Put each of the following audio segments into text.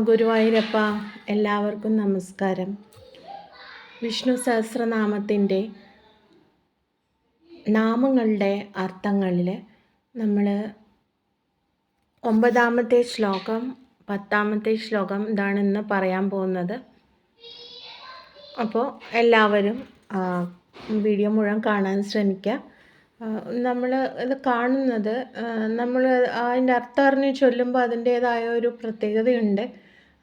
ഗുരുവായൂരപ്പ, എല്ലാവർക്കും നമസ്കാരം. വിഷ്ണു സഹസ്രനാമത്തിൻ്റെ നാമങ്ങളുടെ അർത്ഥങ്ങളിൽ നമ്മൾ 9-ാമത്തെ ശ്ലോകം 10-ാമത്തെ ശ്ലോകം ഇതാണ് ഇന്ന് പറയാൻ പോകുന്നത്. അപ്പോൾ എല്ലാവരും വീഡിയോ മുഴുവൻ കാണാൻ ശ്രമിക്കുക. നമ്മൾ ഇത് കാണുന്നത് നമ്മൾ അതിൻ്റെ അർത്ഥം അറിഞ്ഞ് ചൊല്ലുമ്പോൾ അതിൻ്റേതായ ഒരു പ്രത്യേകതയുണ്ട്.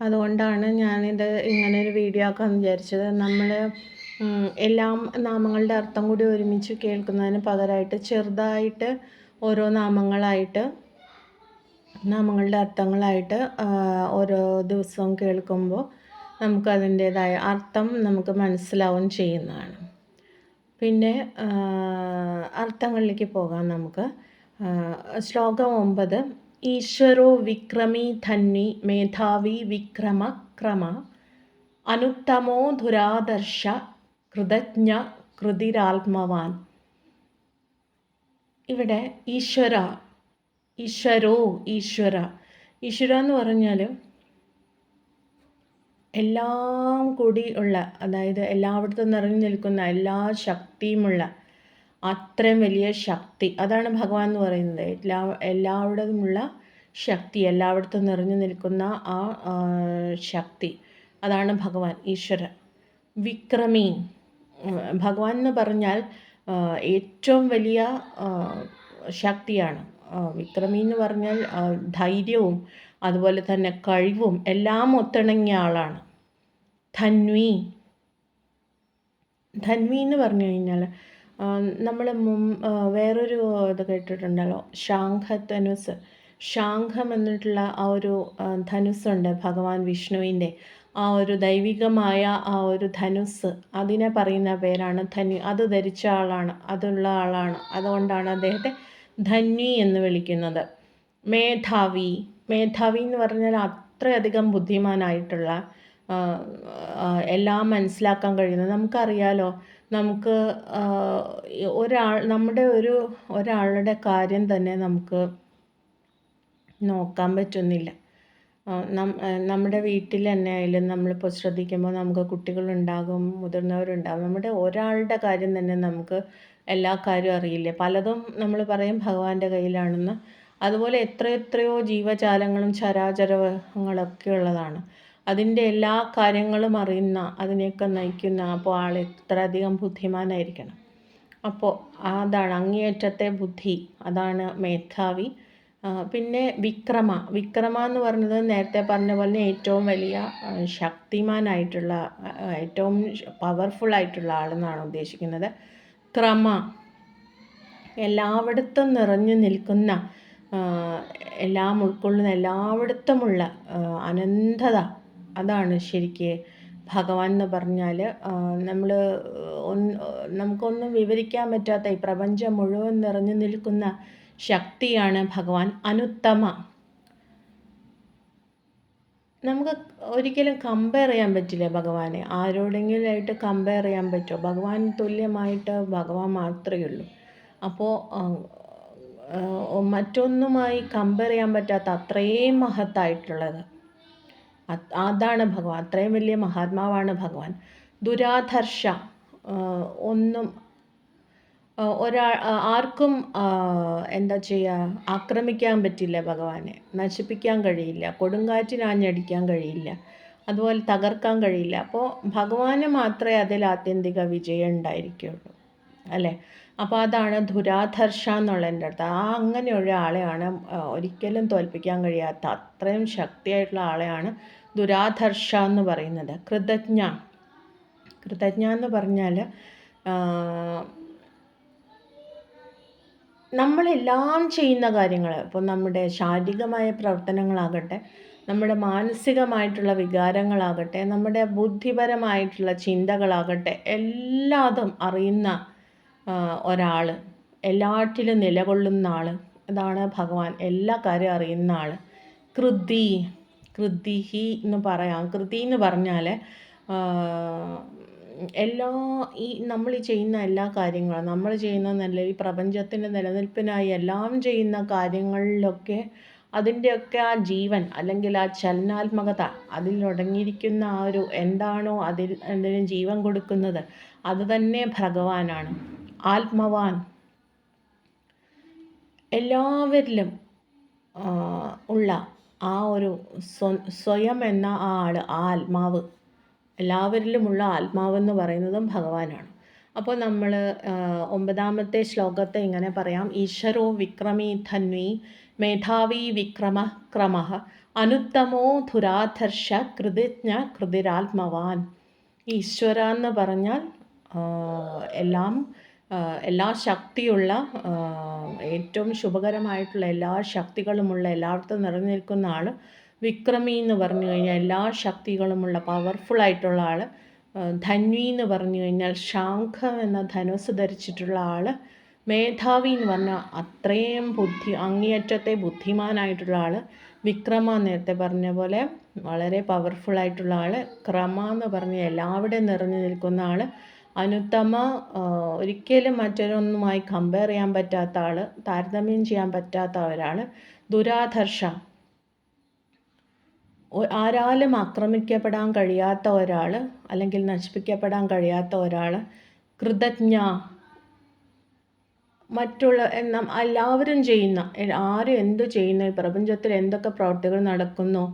അതുകൊണ്ടാണ് ഞാനിത് ഇങ്ങനൊരു വീഡിയോ ആക്കാമെന്ന് വിചാരിച്ചത്. നമ്മൾ എല്ലാം നാമങ്ങളുടെ അർത്ഥം കൂടി ഒരുമിച്ച് കേൾക്കുന്നതിന് പകരമായിട്ട് ചെറുതായിട്ട് ഓരോ നാമങ്ങളുടെ അർത്ഥങ്ങളായിട്ട് ഓരോ ദിവസവും കേൾക്കുമ്പോൾ നമുക്കതിൻ്റേതായ അർത്ഥം നമുക്ക് മനസ്സിലാവുകയും ചെയ്യുന്നതാണ്. പിന്നെ അർത്ഥങ്ങളിലേക്ക് പോകാം നമുക്ക്. ശ്ലോകം 9. ഈശ്വരോ വിക്രമീ ധന്വി മേധാവി വിക്രമ ക്രമ അനുത്തമോ ധുരാദർശ കൃതജ്ഞ കൃതിരാത്മവാൻ. ഇവിടെ ഈശ്വര എന്ന് പറഞ്ഞാൽ എല്ലാം കൂടി ഉള്ള, അതായത് എല്ലായിടത്തും നിറഞ്ഞു നിൽക്കുന്ന എല്ലാ ശക്തിയുമുള്ള അത്രയും വലിയ ശക്തി, അതാണ് ഭഗവാൻ എന്ന് പറയുന്നത്. എല്ലായിടത്തുമുള്ള ശക്തി, എല്ലായിടത്തും നിറഞ്ഞു നിൽക്കുന്ന ആ ശക്തി, അതാണ് ഭഗവാൻ ഈശ്വരൻ. വിക്രമി, ഭഗവാൻ എന്ന് പറഞ്ഞാൽ ഏറ്റവും വലിയ ശക്തിയാണ്. വിക്രമി എന്ന് പറഞ്ഞാൽ ധൈര്യവും അതുപോലെ തന്നെ കഴിവും എല്ലാം ഒത്തിണങ്ങിയ ആളാണ്. ധന്വി എന്ന് പറഞ്ഞു കഴിഞ്ഞാൽ നമ്മൾ വേറൊരു ഇത് കേട്ടിട്ടുണ്ടല്ലോ, ശാഖധനുസ്. ശാഖം എന്നിട്ടുള്ള ആ ഒരു ധനുസ്സുണ്ട് ഭഗവാൻ വിഷ്ണുവിൻ്റെ. ആ ഒരു ദൈവികമായ ആ ഒരു ധനുസ്, അതിനെ പറയുന്ന പേരാണ് ധന്വി. അത് ധരിച്ച ആളാണ്, അതുള്ള ആളാണ്. അതുകൊണ്ടാണ് അദ്ദേഹത്തെ ധന്വി എന്ന് വിളിക്കുന്നത്. മേധാവി എന്ന് പറഞ്ഞാൽ അത്രയധികം ബുദ്ധിമാനായിട്ടുള്ള, എല്ലാം മനസ്സിലാക്കാൻ കഴിയുന്നത്. നമുക്കറിയാലോ, നമുക്ക് ഒരാളുടെ കാര്യം തന്നെ നമുക്ക് നോക്കാൻ പറ്റുന്നില്ല. നമ്മുടെ വീട്ടിൽ തന്നെ ആയാലും നമ്മളിപ്പോൾ ശ്രദ്ധിക്കുമ്പോൾ നമുക്ക് കുട്ടികളുണ്ടാകും, മുതിർന്നവരുണ്ടാകും. നമ്മുടെ ഒരാളുടെ കാര്യം തന്നെ നമുക്ക് എല്ലാ കാര്യവും അറിയില്ല. പലതും നമ്മൾ പറയും ഭഗവാന്റെ കയ്യിലാണെന്ന്. അതുപോലെ എത്രയെത്രയോ ജീവജാലങ്ങളും ചരാചരങ്ങളൊക്കെ ഉള്ളതാണ്. അതിൻ്റെ എല്ലാ കാര്യങ്ങളും അറിയുന്ന, അതിനെയൊക്കെ നയിക്കുന്ന അപ്പോൾ ആൾ എത്രയധികം ബുദ്ധിമാനായിരിക്കണം. അപ്പോൾ അതാണ് അങ്ങേയറ്റത്തെ ബുദ്ധി, അതാണ് മേധാവി. പിന്നെ വിക്രമ എന്ന് പറയുന്നത് നേരത്തെ പറഞ്ഞ പോലെ ഏറ്റവും വലിയ ശക്തിമാനായിട്ടുള്ള, ഏറ്റവും പവർഫുള്ളായിട്ടുള്ള ആളെന്നാണ് ഉദ്ദേശിക്കുന്നത്. ക്രമ, എല്ലായിടത്തും നിറഞ്ഞു നിൽക്കുന്ന, എല്ലാം ഉൾക്കൊള്ളുന്ന, എല്ലായിടത്തുമുള്ള അനന്തത, അതാണ് ശരിക്ക് ഭഗവാൻ എന്ന് പറഞ്ഞാൽ. നമുക്കൊന്നും വിവരിക്കാൻ പറ്റാത്ത ഈ പ്രപഞ്ചം മുഴുവൻ നിറഞ്ഞു നിൽക്കുന്ന ശക്തിയാണ് ഭഗവാൻ. അനുത്തമ, നമുക്ക് ഒരിക്കലും കമ്പയർ ചെയ്യാൻ പറ്റില്ല ഭഗവാനെ. ആരോടെങ്കിലും ആയിട്ട് കമ്പയർ ചെയ്യാൻ പറ്റുമോ? ഭഗവാൻ തുല്യമായിട്ട് ഭഗവാൻ മാത്രമേ ഉള്ളൂ. അപ്പോൾ മറ്റൊന്നുമായി കമ്പയർ ചെയ്യാൻ പറ്റാത്ത അത്രയും മഹത്തായിട്ടുള്ളത് അതാണ് ഭഗവാൻ. അത്രയും വലിയ മഹാത്മാവാണ് ഭഗവാൻ. ദുരാധർഷ, ആർക്കും എന്താ ചെയ്യുക, ആക്രമിക്കാൻ പറ്റില്ല ഭഗവാനെ, നശിപ്പിക്കാൻ കഴിയില്ല, കൊടുങ്കാറ്റിനാഞ്ഞടിക്കാൻ കഴിയില്ല, അതുപോലെ തകർക്കാൻ കഴിയില്ല. അപ്പോൾ ഭഗവാന് മാത്രമേ അതിൽ ആത്യന്തിക വിജയം ഉണ്ടായിരിക്കുകയുള്ളൂ, അല്ലേ? അപ്പോൾ അതാണ് ദുരാധർഷ എന്നുള്ളതിൻ്റെ അർത്ഥം. അങ്ങനെയുള്ള ആളെയാണ് ഒരിക്കലും തോൽപ്പിക്കാൻ കഴിയാത്ത അത്രയും ശക്തിയായിട്ടുള്ള ആളെയാണ് ദുരാധർഷ എന്ന് പറയുന്നത്. കൃതജ്ഞ എന്ന് പറഞ്ഞാൽ നമ്മളെല്ലാം ചെയ്യുന്ന കാര്യങ്ങൾ, ഇപ്പോൾ നമ്മുടെ ശാരീരികമായ പ്രവർത്തനങ്ങളാകട്ടെ, നമ്മുടെ മാനസികമായിട്ടുള്ള വികാരങ്ങളാകട്ടെ, നമ്മുടെ ബുദ്ധിപരമായിട്ടുള്ള ചിന്തകളാകട്ടെ, എല്ലാതും അറിയുന്ന ഒരാൾ, എല്ലാറ്റിലും നിലകൊള്ളുന്ന ആൾ, അതാണ് ഭഗവാൻ. എല്ലാ കാര്യവും അറിയുന്ന ആൾ. കൃതിഹി എന്ന് പറയാം. കൃതി എന്ന് പറഞ്ഞാൽ നമ്മൾ ചെയ്യുന്ന എല്ലാ കാര്യങ്ങളും, നമ്മൾ ചെയ്യുന്ന ഈ പ്രപഞ്ചത്തിൻ്റെ നിലനിൽപ്പിനായി എല്ലാം ചെയ്യുന്ന കാര്യങ്ങളിലൊക്കെ അതിൻ്റെയൊക്കെ ആ ജീവൻ അല്ലെങ്കിൽ ആ ചലനാത്മകത, അതിലടങ്ങിയിരിക്കുന്ന ആ ഒരു എന്താണോ അതിന് ജീവൻ കൊടുക്കുന്നത്, അത് തന്നെ ഭഗവാനാണ്. ആത്മവാൻ, എല്ലാവരിലും ഉള്ള ആ ഒരു സ്വയം എന്ന ആ ആൾ, ആ ആത്മാവ്, എല്ലാവരിലുമുള്ള ആത്മാവെന്ന് പറയുന്നതും ഭഗവാനാണ്. അപ്പോൾ നമ്മൾ 9ാമത്തെ ശ്ലോകത്തെ ഇങ്ങനെ പറയാം: ഈശ്വരോ വിക്രമീ ധന്വി മേധാവി വിക്രമ ക്രമ അനുത്തമോ ധുരാധർഷ കൃതിജ്ഞ കൃതിരാത്മവാൻ. ഈശ്വര എന്ന് പറഞ്ഞാൽ എല്ലാ ശക്തിയുള്ള, ഏറ്റവും ശുഭകരമായിട്ടുള്ള എല്ലാ ശക്തികളുമുള്ള, എല്ലായിടത്തും നിറഞ്ഞു നിൽക്കുന്ന ആൾ. വിക്രമി എന്ന് പറഞ്ഞു കഴിഞ്ഞാൽ എല്ലാ ശക്തികളുമുള്ള പവർഫുൾ ആയിട്ടുള്ള ആൾ. ധന്വി എന്ന് പറഞ്ഞു കഴിഞ്ഞാൽ ശംഖം എന്ന ധനുസ് ധരിച്ചിട്ടുള്ള ആൾ. മേധാവി എന്ന് പറഞ്ഞാൽ അത്രയും അങ്ങേയറ്റത്തെ ബുദ്ധിമാനായിട്ടുള്ള ആൾ. വിക്രമ നേരത്തെ പറഞ്ഞ പോലെ വളരെ പവർഫുൾ ആയിട്ടുള്ള ആൾ. ക്രമ എന്ന് പറഞ്ഞാൽ എല്ലാവിടെയും നിറഞ്ഞു നിൽക്കുന്ന ആൾ. അനുത്തമ, ഒരിക്കലും മറ്റൊരൊന്നുമായി കമ്പയർ ചെയ്യാൻ പറ്റാത്ത ആൾ, താരതമ്യം ചെയ്യാൻ പറ്റാത്ത ഒരാൾ. ദുരാധർഷ, ആരാലും ആക്രമിക്കപ്പെടാൻ കഴിയാത്ത ഒരാൾ, അല്ലെങ്കിൽ നശിപ്പിക്കപ്പെടാൻ കഴിയാത്ത ഒരാൾ. കൃതജ്ഞ, എല്ലാവരും ചെയ്യുന്ന, ആരും എന്തു ചെയ്യുന്നു, ഈ പ്രപഞ്ചത്തിൽ എന്തൊക്കെ പ്രവൃത്തികൾ നടക്കുന്നു,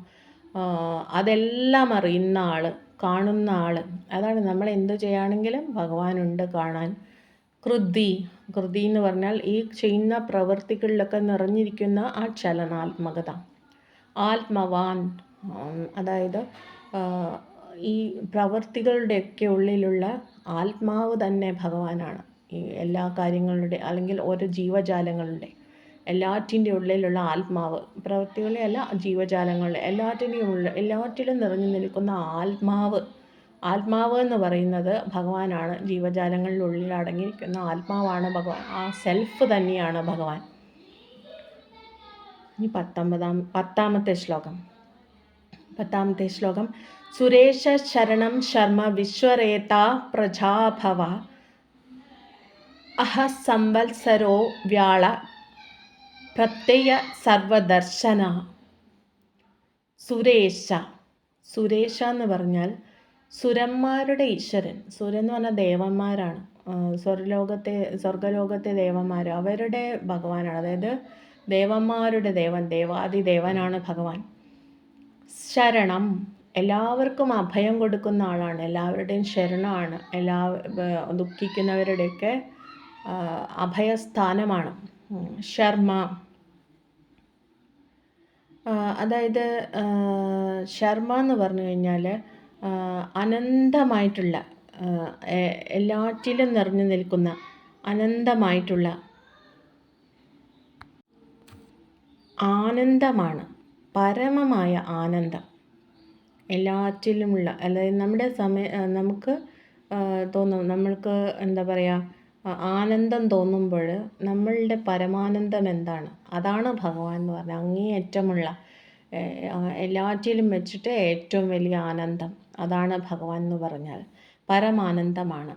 അതെല്ലാം അറിയുന്ന ആൾ, കാണുന്ന ആൾ. അതാണ് നമ്മൾ എന്തു ചെയ്യുകയാണെങ്കിലും ഭഗവാനുണ്ട് കാണാൻ. കൃതി എന്ന് പറഞ്ഞാൽ ഈ ചെയ്യുന്ന പ്രവൃത്തികളിലൊക്കെ നിറഞ്ഞിരിക്കുന്ന ആ ചലനാത്മകത. ആത്മവാൻ, അതായത് ഈ പ്രവൃത്തികളുടെയൊക്കെ ഉള്ളിലുള്ള ആത്മാവ് തന്നെ ഭഗവാനാണ്. ഈ എല്ലാ കാര്യങ്ങളുടെ, അല്ലെങ്കിൽ ഓരോ ജീവജാലങ്ങളുടെ എല്ലാറ്റിൻ്റെ ഉള്ളിലുള്ള ആത്മാവ്, പ്രവൃത്തികളെ അല്ല, ജീവജാലങ്ങളുടെ എല്ലാറ്റിലും നിറഞ്ഞു നിൽക്കുന്ന ആത്മാവ് എന്ന് പറയുന്നത് ഭഗവാനാണ്. ജീവജാലങ്ങളിലുള്ളിൽ അടങ്ങിയിരിക്കുന്ന ആത്മാവാണ് ഭഗവാൻ. ആ സെൽഫ് തന്നെയാണ് ഭഗവാൻ. ഇനി 10ാമത്തെ ശ്ലോകം. സുരേശ ശരണം ശർമ്മ വിശ്വരേത പ്രജാഭവ അഹ സംവത്സരോ വ്യാള പ്രത്യയ സർവദർശന. സുരേശ എന്ന് പറഞ്ഞാൽ സുരന്മാരുടെ ഈശ്വരൻ. സുരൻ എന്ന് പറഞ്ഞാൽ ദേവന്മാരാണ്. സ്വർഗലോകത്തെ ദേവന്മാർ, അവരുടെ ഭഗവാനാണ്. അതായത് ദേവന്മാരുടെ ദേവൻ, ദേവാദിദേവനാണ് ഭഗവാൻ. ശരണം, എല്ലാവർക്കും അഭയം കൊടുക്കുന്ന ആളാണ്, എല്ലാവരുടെയും ശരണമാണ്, ദുഃഖിക്കുന്നവരുടെയൊക്കെ അഭയസ്ഥാനമാണ്. ശർമ്മ, അതായത് ശർമ്മ എന്ന് പറഞ്ഞു കഴിഞ്ഞാൽ അനന്തമായിട്ടുള്ള, എല്ലാറ്റിലും നിറഞ്ഞു നിൽക്കുന്ന അനന്തമായിട്ടുള്ള ആനന്ദമാണ്, പരമമായ ആനന്ദം എല്ലാറ്റിലുമുള്ള. അതായത് നമുക്ക് തോന്നും, നമ്മൾക്ക് എന്താ പറയുക, ആനന്ദം തോന്നുമ്പോൾ നമ്മളുടെ പരമാനന്ദം എന്താണ്, അതാണ് ഭഗവാൻ എന്ന് പറഞ്ഞാൽ. അങ്ങേയറ്റമുള്ള, എല്ലാറ്റിലും വെച്ചിട്ട് ഏറ്റവും വലിയ ആനന്ദം, അതാണ് ഭഗവാൻ എന്ന് പറഞ്ഞാൽ. പരമാനന്ദമാണ്.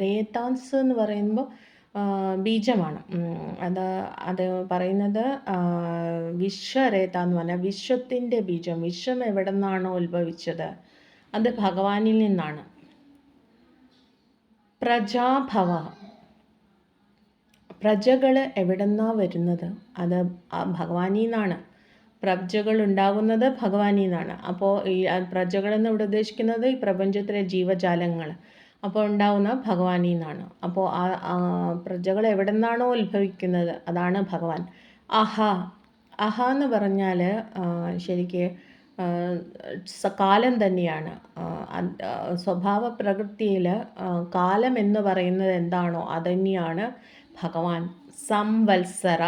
രേതാൻസ് എന്ന് പറയുമ്പോൾ ബീജമാണ്. അത് പറയുന്നത് വിശ്വരേത എന്ന് പറഞ്ഞാൽ വിശ്വത്തിൻ്റെ ബീജം. വിശ്വം എവിടെ നിന്നാണോ ഉത്ഭവിച്ചത് അത് ഭഗവാനിൽ നിന്നാണ്. പ്രജാഭവ, പ്രജകൾ എവിടെ നിന്നാണ് വരുന്നത്, അത് ഭഗവാനിൽ നിന്നാണ്. പ്രജകൾ ഉണ്ടാകുന്നത് ഭഗവാനിൽ നിന്നാണ്. അപ്പോൾ ഈ പ്രജകളെന്ന് ഇവിടെ ഉദ്ദേശിക്കുന്നത് ഈ പ്രപഞ്ചത്തിലെ ജീവജാലങ്ങൾ. അപ്പോൾ ഉണ്ടാകുന്ന ഭഗവാനിൽ നിന്നാണ്. അപ്പോൾ പ്രജകൾ എവിടെ നിന്നാണോ ഉത്ഭവിക്കുന്നത് അതാണ് ഭഗവാൻ. അഹ എന്ന് പറഞ്ഞാൽ ശരിക്ക് കാലം തന്നെയാണ്. സ്വഭാവ പ്രകൃതിയിൽ കാലം എന്ന് പറയുന്നത് എന്താണോ അതുതന്നെയാണ് ഭഗവാൻ. സംവത്സര,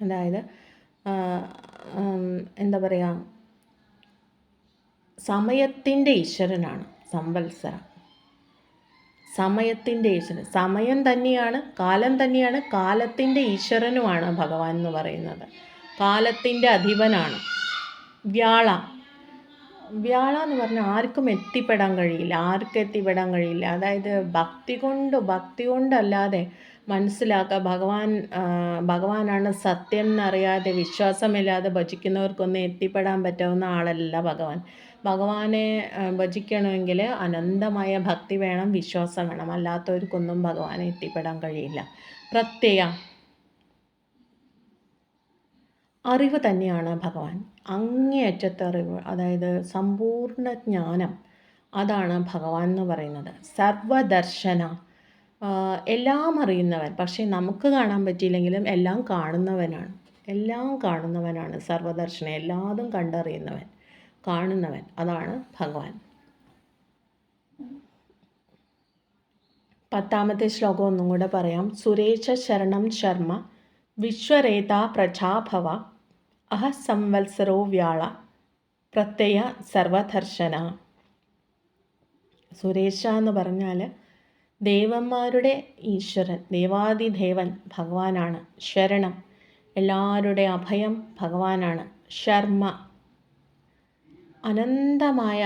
അതായത് എന്താ പറയുക, സമയത്തിൻ്റെ ഈശ്വരനാണ് സംവത്സര. സമയത്തിൻ്റെ ഈശ്വരൻ, സമയം തന്നെയാണ്, കാലം തന്നെയാണ്, കാലത്തിൻ്റെ ഈശ്വരനുമാണ് ഭഗവാൻ എന്ന് പറയുന്നത്. കാലത്തിൻ്റെ അധിപനാണ്. വ്യാള എന്ന് പറഞ്ഞാൽ ആർക്കും എത്തിപ്പെടാൻ കഴിയില്ല. അതായത് ഭക്തി കൊണ്ടല്ലാതെ മനസ്സിലാക്കുക. ഭഗവാനാണ് സത്യം എന്നറിയാതെ വിശ്വാസമില്ലാതെ ഭജിക്കുന്നവർക്കൊന്നും എത്തിപ്പെടാൻ പറ്റാവുന്ന ആളല്ല ഭഗവാൻ. ഭഗവാനെ ഭജിക്കണമെങ്കിൽ അനന്തമായ ഭക്തി വേണം, വിശ്വാസം വേണം. അല്ലാത്തവർക്കൊന്നും ഭഗവാനെ എത്തിപ്പെടാൻ കഴിയില്ല. പ്രത്യയ അറിവ് തന്നെയാണ് ഭഗവാൻ. അങ്ങേയറ്റത്തെ അറിവ്, അതായത് സമ്പൂർണ്ണ ജ്ഞാനം, അതാണ് ഭഗവാൻ എന്ന് പറയുന്നത്. സർവദർശന, എല്ലാം അറിയുന്നവൻ. പക്ഷേ നമുക്ക് കാണാൻ പറ്റിയില്ലെങ്കിലും എല്ലാം കാണുന്നവനാണ്. എല്ലാം കാണുന്നവനാണ് സർവദർശന. എല്ലാതും കണ്ടറിയുന്നവൻ, കാണുന്നവൻ, അതാണ് ഭഗവാൻ. 10ാമത്തെ ശ്ലോകം ഒന്നും കൂടെ പറയാം. സുരേശ ശരണം ശർമ്മ വിശ്വരേത പ്രജാഭവ അഹ സംവത്സരോ വ്യാള പ്രത്യയ സർവദർശന. സുരേശ എന്ന് പറഞ്ഞാൽ ദേവന്മാരുടെ ഈശ്വരൻ, ദേവാദിദേവൻ ഭഗവാനാണ്. ശരണം, എല്ലാവരുടെ അഭയം ഭഗവാനാണ്. ശർമ്മ, അനന്തമായ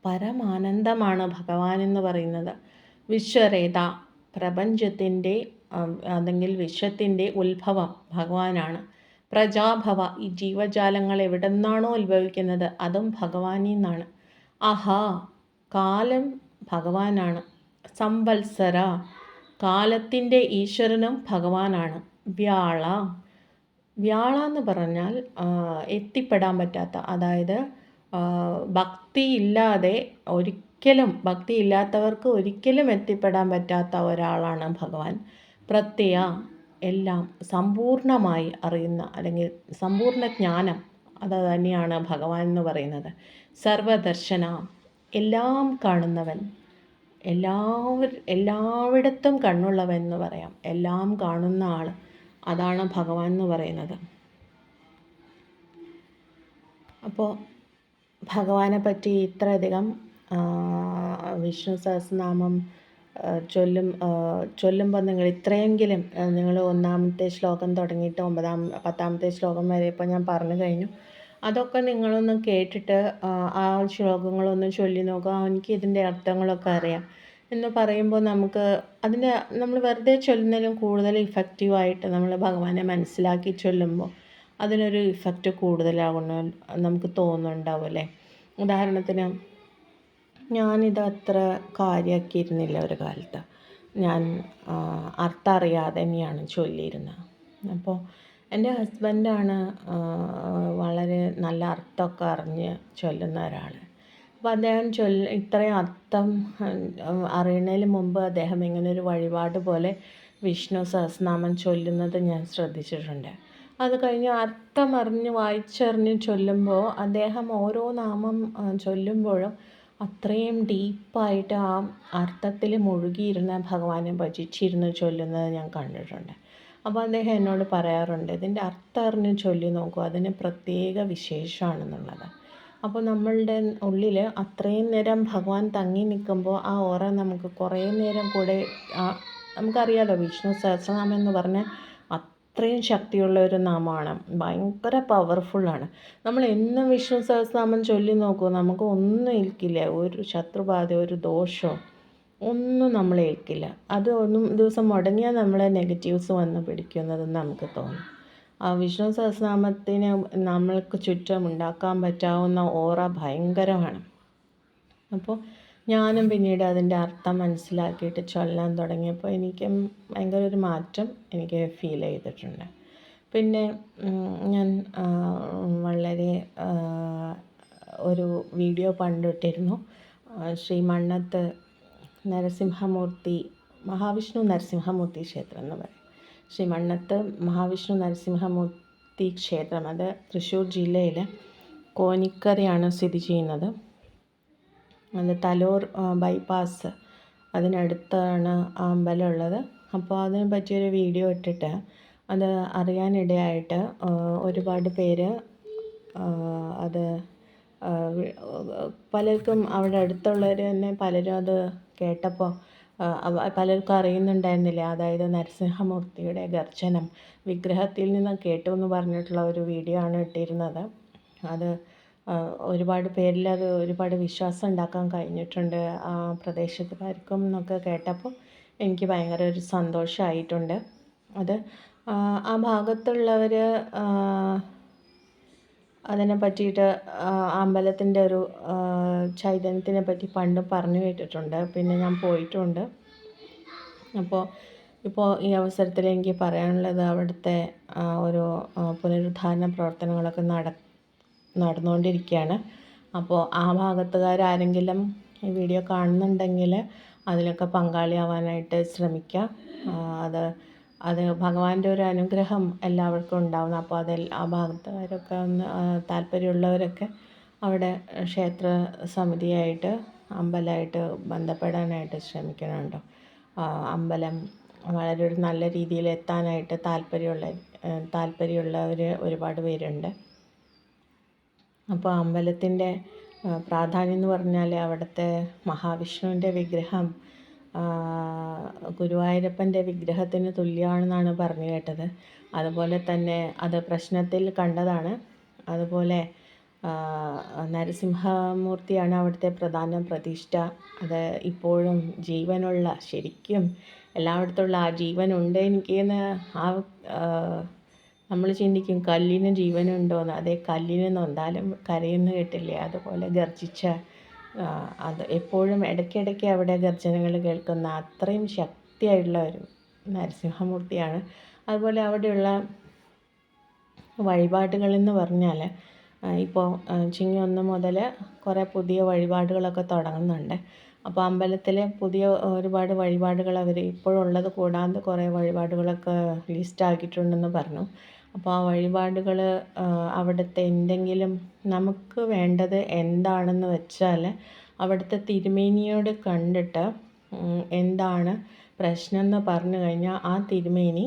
പരമാനന്ദമാണ് ഭഗവാൻ എന്ന് പറയുന്നത്. വിശ്വരേത, പ്രപഞ്ചത്തിൻ്റെ അല്ലെങ്കിൽ വിശ്വത്തിൻ്റെ ഉത്ഭവം ഭഗവാനാണ്. പ്രജാഭവ, ഈ ജീവജാലങ്ങൾ എവിടെ നിന്നാണോ ഉത്ഭവിക്കുന്നത് അതും ഭഗവാനിൽ നിന്നാണ്. അഹ, കാലം ഭഗവാനാണ്. സംവത്സര, കാലത്തിൻ്റെ ഈശ്വരനും ഭഗവാനാണ്. വ്യാള, വ്യാള എന്ന് പറഞ്ഞാൽ എത്തിപ്പെടാൻ പറ്റാത്ത, അതായത് ഭക്തിയില്ലാതെ ഭക്തിയില്ലാത്തവർക്ക് ഒരിക്കലും എത്തിപ്പെടാൻ പറ്റാത്ത ഒരാളാണ് ഭഗവാൻ. പ്രത്യയ, എല്ലാം സമ്പൂർണമായി അറിയുന്ന അല്ലെങ്കിൽ സമ്പൂർണ്ണ ജ്ഞാനം, അത് തന്നെയാണ് ഭഗവാൻ എന്ന് പറയുന്നത്. സർവദർശന, എല്ലാം കാണുന്നവൻ, എല്ലായിടത്തും കണ്ണുള്ളവൻ എന്ന് പറയാം. എല്ലാം കാണുന്ന ആൾ, അതാണ് ഭഗവാൻ എന്ന് പറയുന്നത്. അപ്പോൾ ഭഗവാനെ പറ്റി ഇത്രയധികം വിഷ്ണു സഹസ്രനാമം ചൊല്ലുമ്പോൾ നിങ്ങൾ ഇത്രയെങ്കിലും നിങ്ങൾ 1ാമത്തെ ശ്ലോകം തുടങ്ങിയിട്ട് 10ാമത്തെ ശ്ലോകം വരെ ഇപ്പോൾ ഞാൻ പറഞ്ഞു കഴിഞ്ഞു. അതൊക്കെ നിങ്ങളൊന്ന് കേട്ടിട്ട് ആ ശ്ലോകങ്ങളൊന്ന് ചൊല്ലി നോക്കുക. എനിക്ക് ഇതിൻ്റെ അർത്ഥങ്ങളൊക്കെ അറിയാം എന്ന് പറയുമ്പോൾ നമ്മൾ വെറുതെ ചൊല്ലുന്നതിലും കൂടുതൽ ഇഫക്റ്റീവായിട്ട് നമ്മൾ ഭഗവാനെ മനസ്സിലാക്കി ചൊല്ലുമ്പോൾ അതിനൊരു ഇഫക്റ്റ് കൂടുതലാകുന്ന നമുക്ക് തോന്നുന്നുണ്ടാവും അല്ലേ. ഉദാഹരണത്തിന് ഞാനിത് അത്ര കാര്യമാക്കിയിരുന്നില്ല ഒരു കാലത്ത്. ഞാൻ അർത്ഥം അറിയാതെ തന്നെയാണ് ചൊല്ലിയിരുന്നത്. അപ്പോൾ എൻ്റെ ഹസ്ബൻഡാണ് വളരെ നല്ല അർത്ഥമൊക്കെ അറിഞ്ഞ് ചൊല്ലുന്ന ഒരാൾ. അപ്പോൾ അദ്ദേഹം ഇത്രയും അർത്ഥം അറിയുന്നതിന് മുമ്പ് അദ്ദേഹം ഇങ്ങനൊരു വഴിപാട് പോലെ വിഷ്ണു സഹസ്രനാമം ചൊല്ലുന്നത് ഞാൻ ശ്രദ്ധിച്ചിട്ടുണ്ട്. അത് കഴിഞ്ഞ് അർത്ഥം അറിഞ്ഞ് വായിച്ചറിഞ്ഞ് ചൊല്ലുമ്പോൾ അദ്ദേഹം ഓരോ നാമം ചൊല്ലുമ്പോഴും അത്രയും ഡീപ്പായിട്ട് ആ അർത്ഥത്തിൽ മുഴുകിയിരുന്ന ഭഗവാനെ ഭജിച്ചിരുന്ന് ചൊല്ലുന്നത് ഞാൻ കണ്ടിട്ടുണ്ട്. അപ്പോൾ അദ്ദേഹം എന്നോട് പറയാറുണ്ട്, ഇതിൻ്റെ അർത്ഥം അറിഞ്ഞ് ചൊല്ലി നോക്കൂ, അതിന് പ്രത്യേക വിശേഷമാണെന്നുള്ളത്. അപ്പോൾ നമ്മളുടെ ഉള്ളിൽ അത്രയും നേരം ഭഗവാൻ തങ്ങി നിൽക്കുമ്പോൾ ആ ഓറ നമുക്ക് കുറേ നേരം കൂടെ നമുക്കറിയാലോ, വിഷ്ണു സഹസ്രനാമം എന്ന് പറഞ്ഞാൽ അത്രയും ശക്തിയുള്ള ഒരു നാമമാണ്, ഭയങ്കര പവർഫുള്ളാണ്. നമ്മൾ എന്നും വിഷ്ണു സഹസ്രനാമം ചൊല്ലി നോക്കൂ, നമുക്ക് ഒന്നും ഏൽക്കില്ല, ഒരു ശത്രുബാധ, ഒരു ദോഷമോ ഒന്നും നമ്മളെ ഏൽക്കില്ല. അത് ദിവസം മുടങ്ങിയാൽ നമ്മളെ നെഗറ്റീവ്സ് വന്ന് പിടിക്കുന്നതെന്ന് നമുക്ക് തോന്നും. ആ വിഷ്ണു സഹസ്രനാമത്തിന് നമ്മൾക്ക് ചുറ്റും ഉണ്ടാക്കാൻ പറ്റാവുന്ന ഓറ ഭയങ്കരമാണ്. അപ്പോൾ ഞാനും പിന്നീട് അതിൻ്റെ അർത്ഥം മനസ്സിലാക്കിയിട്ട് ചൊല്ലാൻ തുടങ്ങിയപ്പോൾ എനിക്കും ഭയങ്കര ഒരു മാറ്റം എനിക്ക് ഫീൽ ചെയ്തിട്ടുണ്ട്. പിന്നെ ഞാൻ വളരെ ഒരു വീഡിയോ പണ്ടിട്ടിരുന്നു. ശ്രീ മണ്ണത്ത് നരസിംഹമൂർത്തി, മഹാവിഷ്ണു നരസിംഹമൂർത്തി ക്ഷേത്രം എന്ന് പറയും. ശ്രീ മണ്ണത്ത് മഹാവിഷ്ണു നരസിംഹമൂർത്തി ക്ഷേത്രം, അത് തൃശ്ശൂർ ജില്ലയിൽ കോനിക്കരയാണ് സ്ഥിതി ചെയ്യുന്നത്. അത് തലൂർ ബൈപ്പാസ് അതിനടുത്താണ് ആ അമ്പലം ഉള്ളത്. അപ്പോൾ അതിനെ പറ്റിയൊരു വീഡിയോ ഇട്ടിട്ട് അത് അറിയാനിടയായിട്ട് ഒരുപാട് പേര് അത് പലർക്കും അവിടെ അടുത്തുള്ളവർ തന്നെ പലരും അത് കേട്ടപ്പോൾ പലർക്കും അറിയുന്നുണ്ടായിരുന്നില്ല. അതായത് നരസിംഹമൂർത്തിയുടെ ഗർജനം വിഗ്രഹത്തിൽ നിന്ന് കേട്ടു എന്ന് പറഞ്ഞിട്ടുള്ള ഒരു വീഡിയോ ആണ് ഇട്ടിരുന്നത്. അത് ഒരുപാട് പേരിൽ അത് ഒരുപാട് വിശ്വാസം ഉണ്ടാക്കാൻ കഴിഞ്ഞിട്ടുണ്ട് ആ പ്രദേശത്തുകാർക്കും എന്നൊക്കെ കേട്ടപ്പോൾ എനിക്ക് ഭയങ്കര ഒരു സന്തോഷമായിട്ടുണ്ട്. അത് ആ ഭാഗത്തുള്ളവർ അതിനെ പറ്റിയിട്ട് അമ്പലത്തിൻ്റെ ഒരു ചൈതന്യത്തിനെ പറ്റി പണ്ട് പറഞ്ഞു കേട്ടിട്ടുണ്ട്. പിന്നെ ഞാൻ പോയിട്ടുമുണ്ട്. അപ്പോൾ ഇപ്പോൾ ഈ അവസരത്തിൽ എനിക്ക് പറയാനുള്ളത് അവിടുത്തെ ഒരു പുനരുദ്ധാരണ പ്രവർത്തനങ്ങളൊക്കെ നടന്നുകൊണ്ടിരിക്കുകയാണ്. അപ്പോൾ ആ ഭാഗത്തുകാരാരെങ്കിലും ഈ വീഡിയോ കാണുന്നുണ്ടെങ്കിൽ അതിലൊക്കെ പങ്കാളിയാവാനായിട്ട് ശ്രമിക്കുക. അത് ഭഗവാന്റെ ഒരു അനുഗ്രഹം എല്ലാവർക്കും ഉണ്ടാവണം. അപ്പോൾ ആ ഭാഗത്തുകാരൊക്കെ ഒന്ന് താല്പര്യമുള്ളവരൊക്കെ അവിടെ ക്ഷേത്ര സമിതിയായിട്ട് അമ്പലമായിട്ട് ബന്ധപ്പെടാനായിട്ട് ശ്രമിക്കണം കേട്ടോ. അമ്പലം വളരെ ഒരു നല്ല രീതിയിൽ എത്താനായിട്ട് താല്പര്യമുള്ളവർ ഒരുപാട് പേരുണ്ട്. അപ്പോൾ അമ്പലത്തിൻ്റെ പ്രാധാന്യം എന്ന് പറഞ്ഞാൽ അവിടുത്തെ മഹാവിഷ്ണുവിൻ്റെ വിഗ്രഹം ഗുരുവായൂരപ്പൻ്റെ വിഗ്രഹത്തിന് തുല്യമാണെന്നാണ് പറഞ്ഞു കേട്ടത്. അതുപോലെ തന്നെ അത് പ്രശ്നത്തിൽ കണ്ടതാണ്. അതുപോലെ നരസിംഹമൂർത്തിയാണ് അവിടുത്തെ പ്രധാന പ്രതിഷ്ഠ. അത് ഇപ്പോഴും ജീവനുള്ള, ശരിക്കും എല്ലായിടത്തുള്ള ആ ജീവനുണ്ട് എനിക്കെന്ന് നമ്മൾ ചിന്തിക്കും കല്ലിന് ജീവനുണ്ടോയെന്ന്. അതേ കല്ലിന് നൊന്താലും കരയുന്നു കേട്ടില്ലേ, അതുപോലെ ഗർജിച്ച അത് എപ്പോഴും ഇടയ്ക്കിടയ്ക്ക് അവിടെ ഗർജനകൾ കേൾക്കുന്ന അത്രയും ശക്തിയായിട്ടുള്ള ഒരു നരസിംഹമൂർത്തിയാണ്. അതുപോലെ അവിടെയുള്ള വഴിപാടുകളെന്ന് പറഞ്ഞാൽ ഇപ്പോൾ ചിങ്ങം 1 മുതൽ കുറേ പുതിയ വഴിപാടുകളൊക്കെ തുടങ്ങുന്നുണ്ട്. അപ്പോൾ അമ്പലത്തിൽ പുതിയ ഒരുപാട് വഴിപാടുകൾ അവർ ഇപ്പോഴുള്ളത് കൂടാതെ കുറേ വഴിപാടുകളൊക്കെ ലിസ്റ്റാക്കിയിട്ടുണ്ടെന്ന് പറഞ്ഞു. അപ്പോൾ ആ വഴിപാടുകൾ അവിടുത്തെ എന്തെങ്കിലും നമുക്ക് വേണ്ടത് എന്താണെന്ന് വെച്ചാൽ അവിടുത്തെ തിരുമേനിയോട് കണ്ടിട്ട് എന്താണ് പ്രശ്നം എന്ന് പറഞ്ഞു കഴിഞ്ഞാൽ ആ തിരുമേനി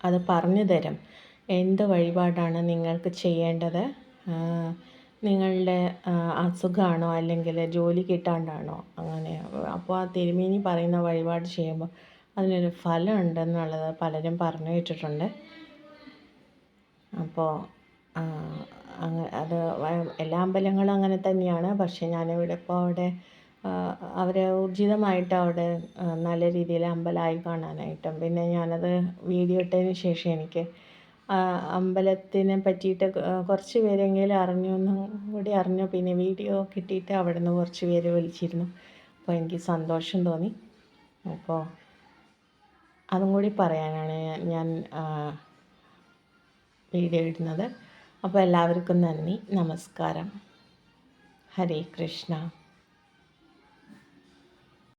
അത് പറഞ്ഞു തരും. എന്ത് വഴിപാടാണ് നിങ്ങൾക്ക് ചെയ്യേണ്ടത്, നിങ്ങളുടെ അസുഖമാണോ അല്ലെങ്കിൽ ജോലി കിട്ടാണ്ടാണോ, അങ്ങനെ. അപ്പോൾ ആ തിരുമേനി പറയുന്ന വഴിപാട് ചെയ്യുമ്പോൾ അതിനൊരു ഫലം ഉണ്ടെന്നുള്ളത് പലരും പറഞ്ഞു കേട്ടിട്ടുണ്ട്. അപ്പോൾ അത് എല്ലാ അമ്പലങ്ങളും അങ്ങനെ തന്നെയാണ്. പക്ഷേ ഞാനിവിടെ ഇപ്പോൾ അവിടെ അവരെ ഊർജിതമായിട്ട് അവിടെ നല്ല രീതിയിൽ അമ്പലമായി കാണാനായിട്ടും, പിന്നെ ഞാനത് വീഡിയോ ഇട്ടതിന് ശേഷം എനിക്ക് അമ്പലത്തിനെ പറ്റിയിട്ട് കുറച്ച് പേരെങ്കിലും അറിഞ്ഞുവെന്നും കൂടി അറിഞ്ഞു. പിന്നെ വീഡിയോ കിട്ടിയിട്ട് അവിടെ നിന്ന് കുറച്ച് പേര് വിളിച്ചിരുന്നു. അപ്പോൾ എനിക്ക് സന്തോഷം തോന്നി. അപ്പോൾ അതും കൂടി പറയാനാണ് ഞാൻ വീഡിയോ ഇടുന്നത്. അപ്പോൾ എല്ലാവർക്കും നന്ദി, നമസ്കാരം, ഹരേ കൃഷ്ണ.